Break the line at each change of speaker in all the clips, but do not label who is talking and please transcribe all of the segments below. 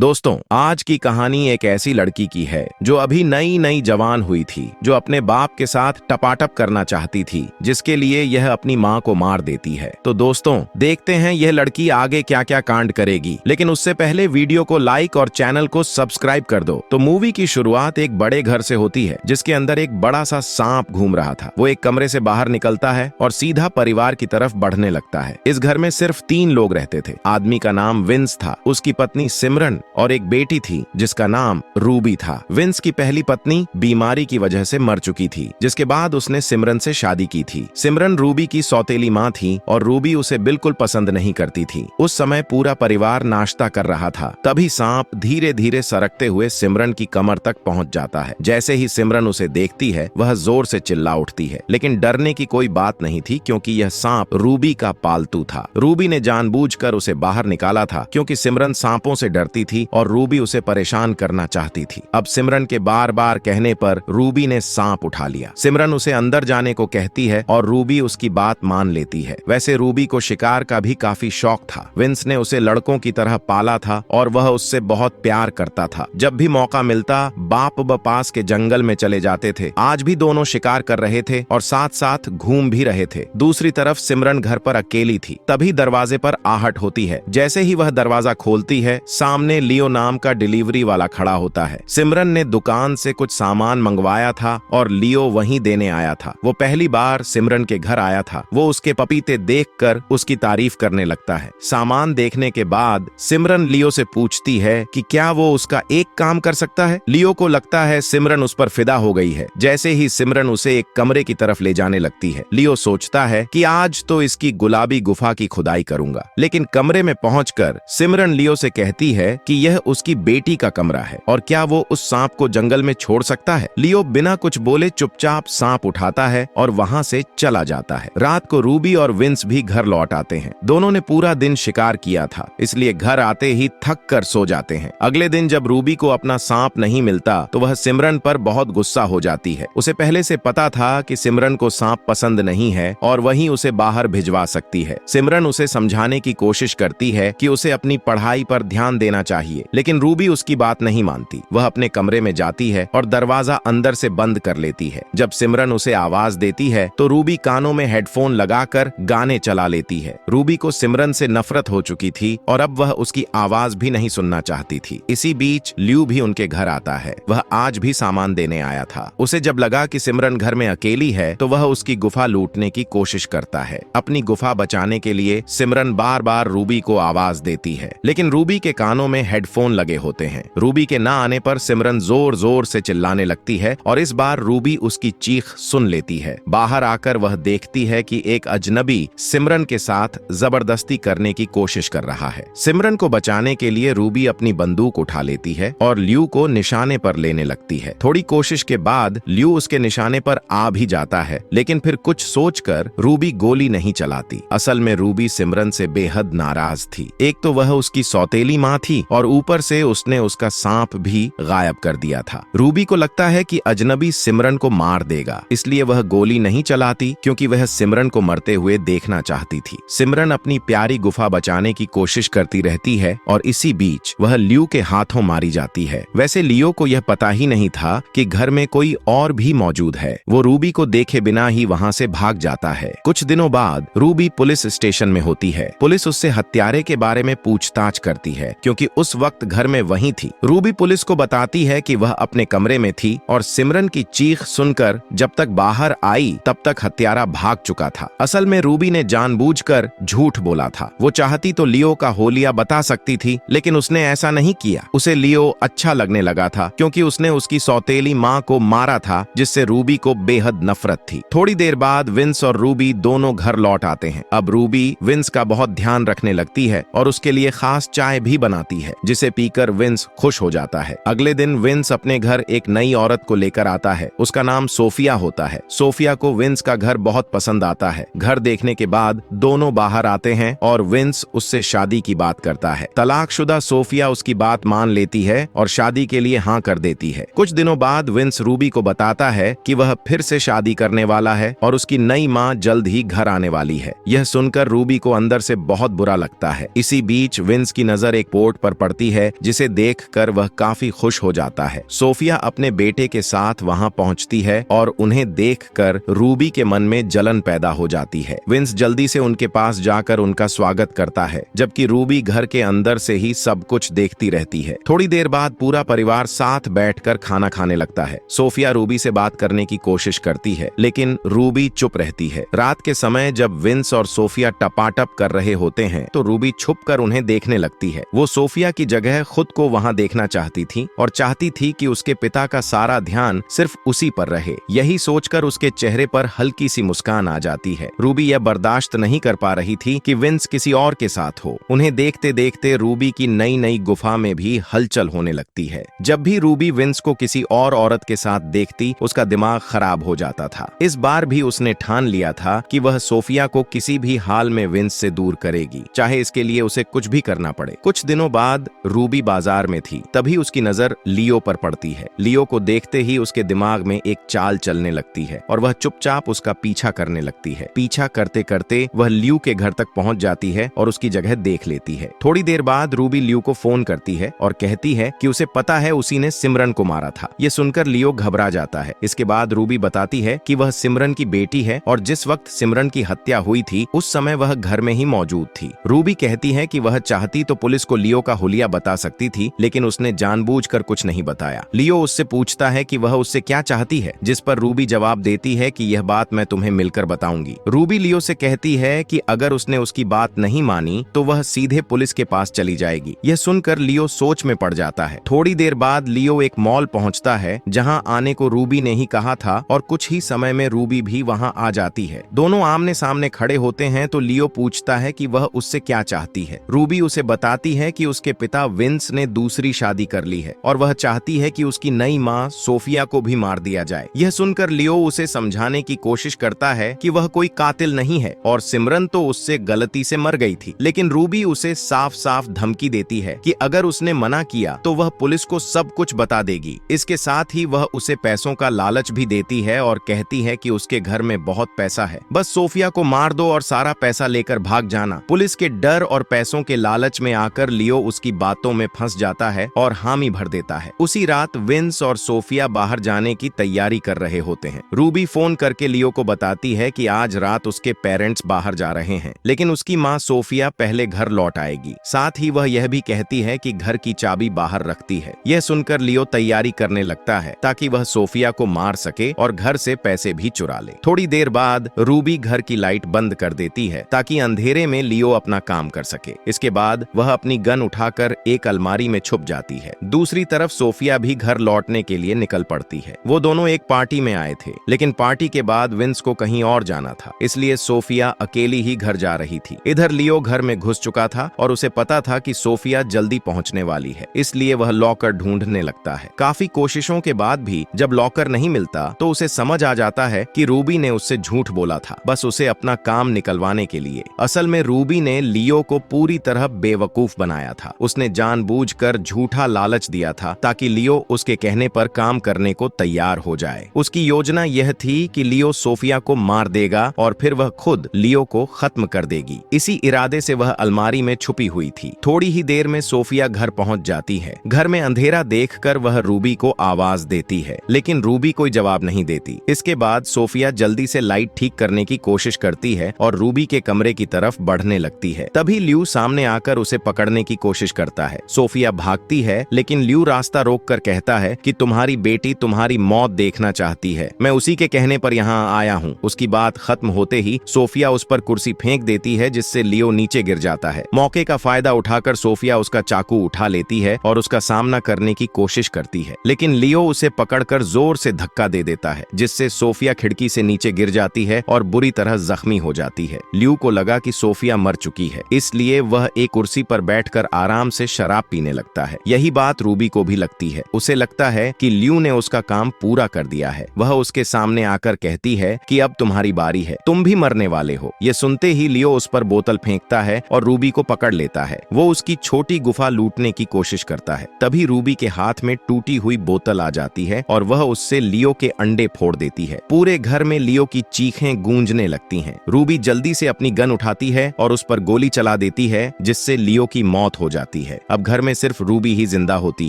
दोस्तों, आज की कहानी एक ऐसी लड़की की है जो अभी नई नई जवान हुई थी, जो अपने बाप के साथ टपाटप करना चाहती थी, जिसके लिए यह अपनी माँ को मार देती है। तो दोस्तों, देखते हैं यह लड़की आगे क्या क्या कांड करेगी। लेकिन उससे पहले वीडियो को लाइक और चैनल को सब्सक्राइब कर दो। तो मूवी की शुरुआत एक बड़े घर से होती है, जिसके अंदर एक बड़ा सा सांप घूम रहा था। वो एक कमरे से बाहर निकलता है और सीधा परिवार की तरफ बढ़ने लगता है। इस घर में सिर्फ 3 लोग रहते थे। आदमी का नाम विंस था, उसकी पत्नी सिमरन और एक बेटी थी जिसका नाम रूबी था। विंस की पहली पत्नी बीमारी की वजह से मर चुकी थी, जिसके बाद उसने सिमरन से शादी की थी। सिमरन रूबी की सौतेली माँ थी और रूबी उसे बिल्कुल पसंद नहीं करती थी। उस समय पूरा परिवार नाश्ता कर रहा था। तभी सांप धीरे धीरे सरकते हुए सिमरन की कमर तक पहुंच जाता है। जैसे ही सिमरन उसे देखती है, वह जोर से चिल्ला उठती है। लेकिन डरने की कोई बात नहीं थी, क्योंकि यह सांप रूबी का पालतू था। रूबी ने जानबूझकर उसे बाहर निकाला था, क्योंकि सिमरन सांपों से डरती थी और रूबी उसे परेशान करना चाहती थी। अब सिमरन के बार बार कहने पर रूबी ने सांप उठा लिया। सिमरन उसे अंदर जाने को कहती है और रूबी उसकी बात मान लेती है। वैसे रूबी को शिकार का भी काफी शौक था। विंस ने उसे लड़कों की तरह पाला था और वह उससे बहुत प्यार करता था। जब भी मौका मिलता, बाप पास के जंगल में चले जाते थे। आज भी दोनों शिकार कर रहे थे और साथ साथ घूम भी रहे थे। दूसरी तरफ सिमरन घर पर अकेली थी। तभी दरवाजे पर आहट होती है। जैसे ही वह दरवाजा खोलती है, सामने लियो नाम का डिलीवरी वाला खड़ा होता है। सिमरन ने दुकान से कुछ सामान मंगवाया था और लियो वहीं देने आया था। वो पहली बार सिमरन के घर आया था। वो उसके पपीते देखकर उसकी तारीफ करने लगता है। सामान देखने के बाद सिमरन लियो से पूछती है कि क्या वो उसका एक काम कर सकता है। लियो को लगता है सिमरन उस पर फिदा हो गई है। जैसे ही सिमरन उसे एक कमरे की तरफ ले जाने लगती है, लियो सोचता है कि आज तो इसकी गुलाबी गुफा की खुदाई करूंगा। लेकिन कमरे में पहुंचकर सिमरन लियो से कहती है कि यह उसकी बेटी का कमरा है और क्या वो उस सांप को जंगल में छोड़ सकता है। लियो बिना कुछ बोले चुपचाप सांप उठाता है और वहां से चला जाता है। रात को रूबी और विंस भी घर लौट आते हैं। दोनों ने पूरा दिन शिकार किया था, इसलिए घर आते ही थक कर सो जाते हैं। अगले दिन जब रूबी को अपना सांप नहीं मिलता, तो वह सिमरन पर बहुत गुस्सा हो जाती है। उसे पहले से पता था कि सिमरन को सांप पसंद नहीं है और वहीं उसे बाहर भिजवा सकती है। सिमरन उसे समझाने की कोशिश करती है कि उसे अपनी पढ़ाई पर ध्यान देना चाहिए, लेकिन रूबी उसकी बात नहीं मानती। वह अपने कमरे में जाती है और दरवाजा अंदर से बंद कर लेती है। जब सिमरन उसे आवाज देती है, तो रूबी कानों में हेडफोन लगाकर गाने चला लेती है। रूबी को सिमरन से नफरत हो चुकी थी और अब वह उसकी आवाज भी नहीं सुनना चाहती थी। इसी बीच लियो भी उनके घर आता है। वह आज भी सामान देने आया था। उसे जब लगा कि सिमरन घर में अकेली है, तो वह उसकी गुफा लूटने की कोशिश करता है। अपनी गुफा बचाने के लिए सिमरन बार बार रूबी को आवाज देती है, लेकिन रूबी के कानों में हेडफोन लगे होते हैं। रूबी के ना आने पर सिमरन जोर जोर से चिल्लाने लगती है और इस बार रूबी उसकी चीख सुन लेती है। बाहर आकर वह देखती है कि एक अजनबी सिमरन के साथ जबरदस्ती करने की कोशिश कर रहा है। सिमरन को बचाने के लिए रूबी अपनी बंदूक उठा लेती है और लियो को निशाने पर लेने लगती है। थोड़ी कोशिश के बाद लियो उसके निशाने पर आ भी जाता है, लेकिन फिर कुछ सोचकर रूबी गोली नहीं चलाती। असल में रूबी सिमरन से बेहद नाराज थी। एक तो वह उसकी सौतेली माँ थी और ऊपर से उसने उसका सांप भी गायब कर दिया था। रूबी को लगता है कि अजनबी सिमरन को मार देगा, इसलिए वह गोली नहीं चलाती, क्योंकि वह सिमरन को मरते हुए देखना चाहती थी। सिमरन अपनी प्यारी गुफा बचाने की कोशिश करती रहती है और इसी बीच वह लियो के हाथों मारी जाती है। वैसे लियो को यह पता ही नहीं था कि घर में कोई और भी मौजूद है। वो रूबी को देखे बिना ही वहां से भाग जाता है। कुछ दिनों बाद रूबी पुलिस स्टेशन में होती है। पुलिस उससे हत्यारे के बारे में पूछताछ करती है, क्योंकि उस वक्त घर में वही थी। रूबी पुलिस को बताती है कि वह अपने कमरे में थी और सिमरन की चीख सुनकर जब तक बाहर आई, तब तक हत्यारा भाग चुका था। असल में रूबी ने जानबूझकर झूठ बोला था। वो चाहती तो लियो का होलिया बता सकती थी, लेकिन उसने ऐसा नहीं किया। उसे लियो अच्छा लगने लगा था, क्योंकि उसने उसकी सौतेली माँ को मारा था, जिससे रूबी को बेहद नफरत थी। थोड़ी देर बाद विंस और रूबी दोनों घर लौट आते हैं। अब रूबी विंस का बहुत ध्यान रखने लगती है और उसके लिए खास चाय भी बनाती है, जिसे पीकर विंस खुश हो जाता है। अगले दिन विंस अपने घर एक नई औरत को लेकर आता है। उसका नाम सोफिया होता है। सोफिया को विंस का घर बहुत पसंद आता है। घर देखने के बाद दोनों बाहर आते हैं और विंस उससे शादी की बात करता है। तलाकशुदा सोफिया उसकी बात मान लेती है और शादी के लिए हाँ कर देती है। कुछ दिनों बाद विंस रूबी को बताता है कि वह फिर से शादी करने वाला है और उसकी नई माँ जल्द ही घर आने वाली है। यह सुनकर रूबी को अंदर से बहुत बुरा लगता है। इसी बीच विंस की नजर एक पोर्ट पर पड़ती है, जिसे देखकर वह काफी खुश हो जाता है। सोफिया अपने बेटे के साथ वहां पहुंचती है और उन्हें देखकर रूबी के मन में जलन पैदा हो जाती है। विंस जल्दी से उनके पास जाकर उनका स्वागत करता है, जबकि रूबी घर के अंदर से ही सब कुछ देखती रहती है। थोड़ी देर बाद पूरा परिवार साथ बैठकर खाना खाने लगता है। सोफिया रूबी से बात करने की कोशिश करती है, लेकिन रूबी चुप रहती है। रात के समय जब विंस और सोफिया टपाटप कर रहे होते हैं तो रूबी छुपकर उन्हें देखने लगती है। वो सोफिया की जगह खुद को वहां देखना चाहती थी और चाहती थी कि उसके पिता का सारा ध्यान सिर्फ उसी पर रहे। यही सोचकर उसके चेहरे पर हल्की सी मुस्कान आ जाती है। रूबी यह बर्दाश्त नहीं कर पा रही थी कि विंस किसी और के साथ हो। उन्हें देखते देखते रूबी की नई नई गुफा में भी हलचल होने लगती है। जब भी रूबी विंस को किसी और औरत के साथ देखती, उसका दिमाग खराब हो जाता था। इस बार भी उसने ठान लिया था कि वह सोफिया को किसी भी हाल में विंस से दूर करेगी, चाहे इसके लिए उसे कुछ भी करना पड़े। कुछ दिनों बाद रूबी बाजार में थी, तभी उसकी नजर लियो पर पड़ती है। लियो को देखते ही उसके दिमाग में एक चाल चलने लगती है और वह चुपचाप उसका पीछा करने लगती है। पीछा करते करते वह लियो के घर तक पहुंच जाती है और उसकी जगह देख लेती है। थोड़ी देर बाद रूबी लियो को फोन करती है और कहती है कि उसे पता है उसी ने सिमरन को मारा था। ये सुनकर लियो घबरा जाता है। इसके बाद रूबी बताती है कि वह सिमरन की बेटी है और जिस वक्त सिमरन की हत्या हुई थी उस समय वह घर में ही मौजूद थी। रूबी कहती है कि वह चाहती तो पुलिस को लियो का हुलिया बता सकती थी, लेकिन उसने जानबूझकर कुछ नहीं बताया। लियो उससे पूछता है कि वह उससे क्या चाहती है, जिस पर रूबी जवाब देती है कि यह बात मैं तुम्हें मिलकर बताऊंगी। रूबी लियो से कहती है कि अगर उसने उसकी बात नहीं मानी तो वह सीधे पुलिस के पास चली जाएगी। यह सुनकर लियो सोच में पड़ जाता है। थोड़ी देर बाद लियो एक मॉल पहुंचता है जहां आने को रूबी ने ही कहा था और कुछ ही समय में रूबी भी वहां आ जाती है। दोनों आमने सामने खड़े होते हैं तो लियो पूछता है कि वह उससे क्या चाहती है। रूबी उसे बताती है कि उसके पिता विंस ने दूसरी शादी कर ली है और वह चाहती है कि उसकी नई मां सोफिया को भी मार दिया जाए। यह सुनकर लियो उसे समझाने की कोशिश करता है कि वह कोई कातिल नहीं है और सिमरन तो उससे गलती से मर गई थी, लेकिन रूबी उसे साफ साफ धमकी देती है कि अगर उसने मना किया तो वह पुलिस को सब कुछ बता देगी। इसके साथ ही वह उसे पैसों का लालच भी देती है और कहती है कि उसके घर में बहुत पैसा है, बस सोफिया को मार दो और सारा पैसा लेकर भाग जाना। पुलिस के डर और पैसों के लालच में आकर लियो उसकी बातों में फंस जाता है और हामी भर देता है। उसी रात विंस और सोफिया बाहर जाने की तैयारी कर रहे होते हैं। रूबी फोन करके लियो को बताती है कि आज रात उसके पेरेंट्स बाहर जा रहे हैं, लेकिन उसकी माँ सोफिया पहले घर लौट आएगी। साथ ही वह यह भी कहती है कि घर की चाबी बाहर रखती है। यह सुनकर लियो तैयारी करने लगता है ताकि वह सोफिया को मार सके और घर से पैसे भी चुरा ले। थोड़ी देर बाद रूबी घर की लाइट बंद कर देती है ताकि अंधेरे में लियो अपना काम कर सके। इसके बाद वह अपनी गन उठाकर एक अलमारी में छुप जाती है। दूसरी तरफ सोफिया भी घर लौटने के लिए निकल पड़ती है। वो दोनों एक पार्टी में आए थे, लेकिन पार्टी के बाद विंस को कहीं और जाना था, इसलिए सोफिया अकेली ही घर जा रही थी। इधर लियो घर में घुस चुका था और उसे पता था कि सोफिया जल्दी पहुंचने वाली है, इसलिए वह लॉकर ढूंढने लगता है। काफी कोशिशों के बाद भी जब लॉकर नहीं मिलता तो उसे समझ आ जाता है कि रूबी ने उससे झूठ बोला था, बस उसे अपना काम निकलवाने के लिए। असल में रूबी ने लियो को पूरी तरह बेवकूफ बनाया था। उसने जानबूझकर झूठा लालच दिया था ताकि लियो उसके कहने पर काम करने को तैयार हो जाए। उसकी योजना यह थी कि लियो सोफिया को मार देगा और फिर वह खुद लियो को खत्म कर देगी। इसी इरादे से वह अलमारी में छुपी हुई थी। थोड़ी ही देर में सोफिया घर पहुंच जाती है। घर में अंधेरा देखकर वह रूबी को आवाज देती है, लेकिन रूबी कोई जवाब नहीं देती। इसके बाद सोफिया जल्दी से लाइट ठीक करने की कोशिश करती है और रूबी के कमरे की तरफ बढ़ने लगती है। तभी लियो सामने आकर उसे पकड़ने की कोशिश करता है। सोफिया भागती है, लेकिन लियो रास्ता रोककर कहता है कि तुम्हारी बेटी तुम्हारी मौत देखना चाहती है, मैं उसी के कहने पर यहाँ आया हूँ। उसकी बात खत्म होते ही सोफिया उस पर कुर्सी फेंक देती है, जिससे लियो नीचे गिर जाता है। मौके का फायदा उठाकर सोफिया उसका चाकू उठा लेती है और उसका सामना करने की कोशिश करती है, लेकिन लियो उसे पकड़कर जोर से धक्का दे देता है, जिससे सोफिया खिड़की से नीचे गिर जाती है और बुरी तरह जख्मी हो जाती है। लियो को लगा कि सोफिया मर चुकी है, इसलिए वह एक कुर्सी पर बैठकर आराम से शराब पीने लगता है। यही बात रूबी को भी लगती है। उसे लगता है कि लियो ने उसका काम पूरा कर दिया है। वह उसके सामने आकर कहती है कि अब तुम्हारी बारी है, तुम भी मरने वाले हो। ये सुनते ही लियो उस पर बोतल फेंकता है और रूबी को पकड़ लेता है। वो उसकी छोटी गुफा लूटने की कोशिश करता है। तभी रूबी के हाथ में टूटी हुई बोतल आ जाती है और वह उससे लियो के अंडे फोड़ देती है। पूरे घर में लियो की चीखें गूंजने लगती हैं। रूबी जल्दी से अपनी गन उठाती है और उस पर गोली चला देती है, जिससे लियो की मौत हो जाती है। जाती है। अब घर में सिर्फ रूबी ही जिंदा होती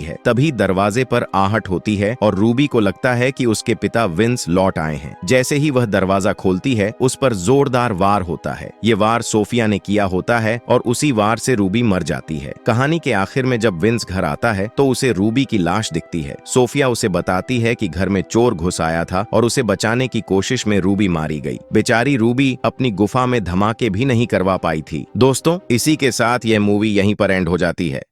है। तभी दरवाजे पर आहट होती है और रूबी को लगता है कि उसके पिता विंस लौट आए हैं। जैसे ही वह दरवाजा खोलती है, उस पर जोरदार वार होता है। ये वार सोफिया ने किया होता है और उसी वार से रूबी मर जाती है। कहानी के आखिर में जब विंस घर आता है तो उसे रूबी की लाश दिखती है। सोफिया उसे बताती है कि घर में चोर घुस आया था और उसे बचाने की कोशिश में रूबी मारी गई। बेचारी रूबी अपनी गुफा में धमाके भी नहीं करवा पाई थी। दोस्तों, इसी के साथ यह मूवी यहीं पर एंड हो जाती है।